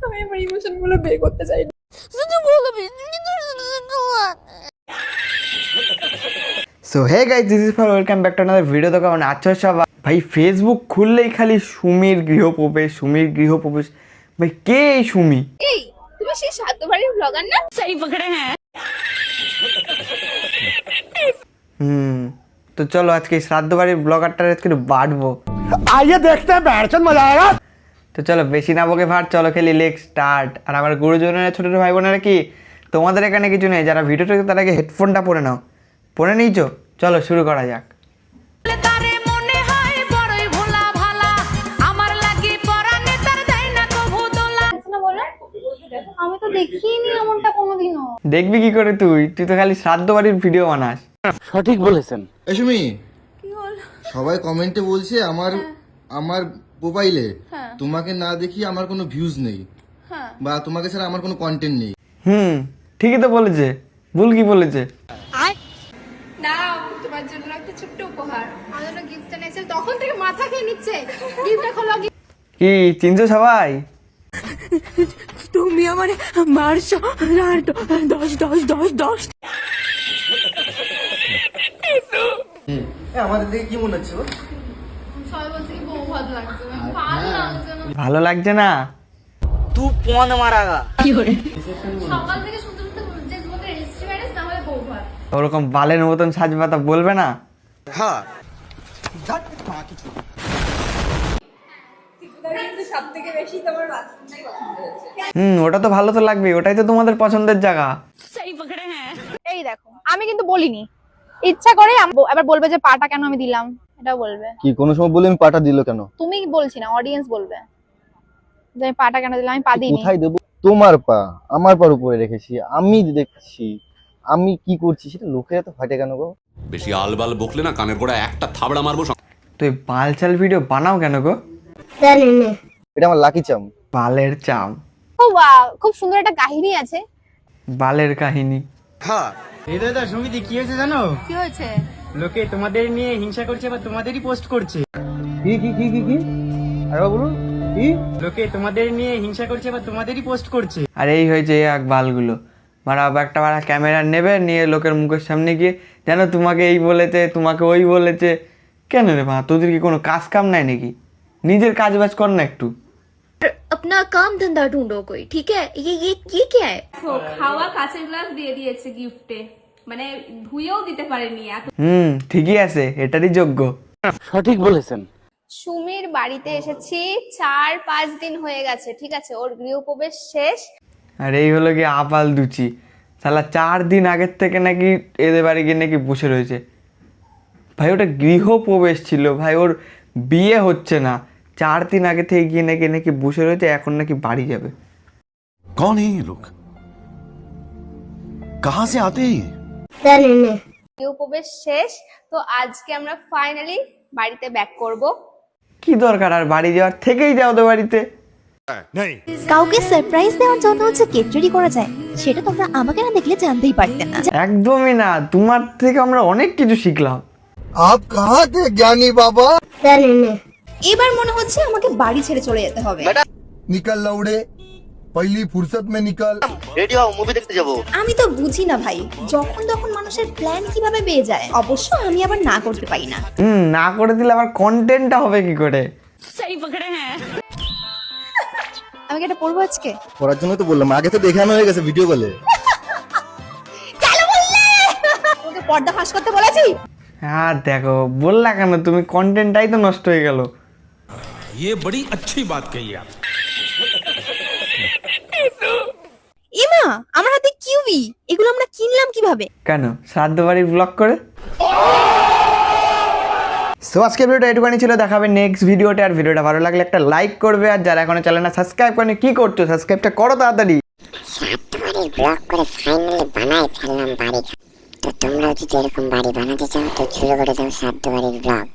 আমি আমার ইমোশন গুলো বের করতে চাই না। শুধু বলবি so hey guys, this is for welcome back to another video. তো কেমন আছো সবাই? ভাই ফেসবুক খুললেই খালি সুমির গৃহপ্রবেশ। ভাই কে এই সুমি? এই তুমি সেই সাতবাড়ির ব্লগার না? সেই পকড়ে হ্যাঁ। তো চলো আজকে শ্রাদ্ধ বাড়ির ব্লগারটা আজকে বাড়বো। आइए देखते हैं बैठचंद मजा आएगा। তো চলো বেশি না বকে ভাট, চলো খেলি লেগ স্টার্ট। আর আমার গুরুজনেরা, ছোটো ছোটো ভাই বোনেরা, কি তোমাদের এখানে কিছু নেই? যারা ভিডিওটা তার আগে হেডফোনটা পরে নাও। পরে নিয়েছো? চলো শুরু করা যাক। আমি তো দেখিনি এমনটা কোনোদিনও। দেখবি কি করে? তুই তো খালি শ্রাদ্ধ বাড়ির ভিডিও বানাস। সঠিক বলেছেন। সুমি, কি হল? সবাই কমেন্টে বলছে আমার প্রোফাইলে তোমাকে না দেখি আমার কোনো ভিউজ নেই, বা তোমাকে ছাড়া আমার কোনো কন্টেন্ট নেই। ঠিকই তো বলেছে। ভুল কি বলেছে? নাও তোমার জন্য একটা ছোট্ট উপহার। আমার জন্য গিফট এনেছে, তখন থেকে মাথা খেয়ে নিচ্ছে। গিফটটা খোলো। কি চিনছো সবাই? তুমি আমারে মারছো আর 10 আমাদের দিকে কি মনে হচ্ছে? সবাই বলছে কি বউ ভালো লাগছে। ভালো লাগছে না। ভালো লাগছে না? तू कौन मारागा? সকাল থেকে শুনতে যে তোমাদের রেজিস্ট্রি ম্যারেজ না হলে বউ ভালো। ওরকম বালের মতন সাজবাতা বলবে না। हाँ সবথেকে বেশি তোমার বাথরুমটাই পছন্দ হয়েছে। ওটা তো ভালো তো লাগবে, ওটাই তো তোমাদের পছন্দের জায়গা। এই দেখো, আমি কিন্তু বলিনি, ইচ্ছা করে আবার বলবে যে পাটা কেন আমি দিলাম, এটা বলবে। কি কোনো সময় বলে আমি পাটা দিল কেন? তুমি বলছি না, অডিয়েন্স বলবে যে আমি পাটা কেন দিলাম। আমি পা দিইনি। কোথায় দেবো? তোমার পা আমার পার উপরে রেখেছি, আমি দেখছি আমি কি করছি সেটা লোকেরা তো ফাটে কেন গো? বেশি আলবাল বকলে না কানের গোড়া একটা থাবড়া মারবো। তো এই বালচাল ভিডিও বানাও কেন গো? এটা আমার লাকি চাম। বালের চাম? খুব সুন্দর একটা কাহিনী আছে। বালের কাহিনী? हाँ এই দাদা সমিতি কি হয়েছে জানো? কি হয়েছে? লোকে তোমাদের নিয়ে হিংসা করছে বা তোমাদেরই পোস্ট করছে। কি কি কি কি কি আরে বলুন কি? লোকে তোমাদের নিয়ে হিংসা করছে বা তোমাদেরই পোস্ট করছে। আর এই হয়েছে এই এক বালগুলো। মারা একটা মারা ক্যামেরা নেবে, নিয়ে লোকের মুখের সামনে গিয়ে যেন তোমাকে এই বলেছে, তোমাকে ওই বলেছে। কেন রে মা, তোদের কি কোনো কাজ কাম নাই নাকি? নিজের কাজ বাজ কর না একটু। अपना काम धंधा ढूंढो कोई, ठीक है? ये क्या है? খাওয়া কাঁচের গ্লাস দিয়ে দিয়েছে গিফটে, মানে ধুয়েও দিতে পারেনি। ঠিকই আছে, এটারই যোগ্য। সঠিক বলেছেন। সুমির বাড়িতে এসেছি 4-5 দিন হয়ে গেছে, ঠিক আছে? ওর গৃহপ্রবেশ শেষ। আর এই হলো কি আপাল দুচি, শালা 4 দিন আগের থেকে নাকি এদের বাড়ি গিয়ে নাকি বসে রয়েছে। ভাই ওটা গৃহপ্রবেশ ছিল ভাই, ওর বিয়ে হচ্ছে না। 4 দিন আগে থেকে গিয়ে নাকি নাকি বসে রয়েছে, এখন নাকি বাড়ি যাবে। कौन है ये लोग? कहां से आते हैं? গৃহপ্রবেশ শেষ, তো আজকে আমরা ফাইনালি বাড়িতে ব্যাক করব। কি দরকার আর বাড়ি যাওয়ার? থেকেই যাও তো বাড়িতে। কাউকে সারপ্রাইজ দেওয়ার জন্য হচ্ছে কেক রেডি করা যায়, সেটা তোমরা আমাকে না দেখলে জানতেই পারতে না। একদমই না, তোমার থেকে আমরা অনেক কিছু শিখলাম। আপ কাহা তে জ্ঞানী বাবা? এবার মনে হচ্ছে আমাকে বাড়ি ছেড়ে চলে যেতে হবে। নিকল লৌড়ে, পহলি ফুরসত মে নিকল। রেডি হও, মুভি দেখতে যাবো। আমি তো বুঝি না ভাই, যখন তখন মানুষের প্ল্যান কিভাবে পেয়ে যায়। অবশ্য আমি আবার না করতে পারি না। না করে দিলে আবার কন্টেন্টটা হবে কি করে? আমি কি এটা পড়বো আজকে? পড়ার জন্য তো বললাম, আগে তো দেখানো হয়ে গেছে ভিডিও কলে। ওকে পর্দা ফাঁস করতে বলেছি। হ্যাঁ দেখো, বললা কেন তুমি? কন্টেন্টটাই তো নষ্ট হয়ে গেল। ये बड़ी अच्छी बात कही आप। এমা, আমার হাতে কিউবি, এগুলো আমরা কিনলাম কিভাবে? কেন? শ্রাদ্ধ বাড়ির ব্লগ করে। সো আজকের ভিডিওটা এটুখানি ছিল, দেখাবে নেক্সট ভিডিওতে। আর ভিডিওটা ভালো লাগলে একটা লাইক করবে, আর যারা এখনো চ্যানেলটা সাবস্ক্রাইব করেনি কি করছো? সাবস্ক্রাইবটা করো তাড়াতাড়ি। শ্রাদ্ধ বাড়ির ব্লগ করে ফাইনালি বানাই ফেললাম বাড়ি। তো তোমরাও যদি এরকম বাড়ি বানাতে চাও তো শুরু করে দাও শ্রাদ্ধ বাড়ির ব্লগ।